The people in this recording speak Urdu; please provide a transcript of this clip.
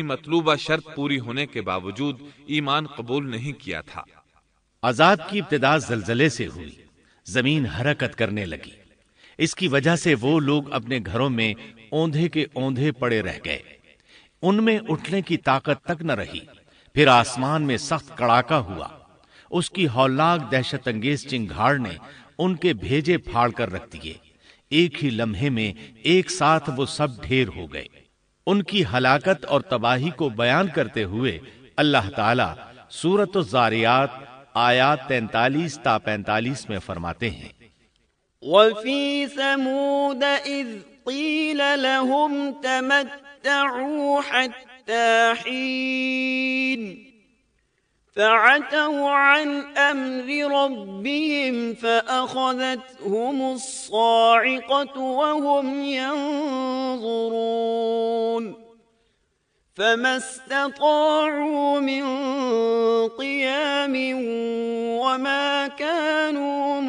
مطلوبہ شرط پوری ہونے کے باوجود ایمان قبول نہیں کیا تھا۔ عذاب کی ابتدا زلزلے سے ہوئی، زمین حرکت کرنے لگی، اس کی وجہ سے وہ لوگ اپنے گھروں میں اوندھے کے اوندھے پڑے رہ گئے، ان میں اٹھنے کی طاقت تک نہ رہی۔ پھر آسمان میں سخت کڑاکا ہوا، اس کی ہولناک دہشت انگیز چنگھاڑ نے ان کے بھیجے پھاڑ کر رکھ دیے، ایک ہی لمحے میں ایک ساتھ وہ سب ڈھیر ہو گئے۔ ان کی ہلاکت اور تباہی کو بیان کرتے ہوئے اللہ تعالی سورۃ الذاریات آیات 43 تا 45 میں فرماتے ہیں، وَفِي ثَمُودَ إِذْ قِيلَ لَهُمْ تَمَتَّعُوا حَتَّىٰ حِينٍ فَعَتَوْا عَنْ أَمْرِ رَبِّهِمْ فَأَخَذَتْهُمُ الصَّاعِقَةُ وَهُمْ يَنظُرُونَ فَمَا اسْتَطَاعُوا مِنْ قِيَامٍ وَمَا كَانُوا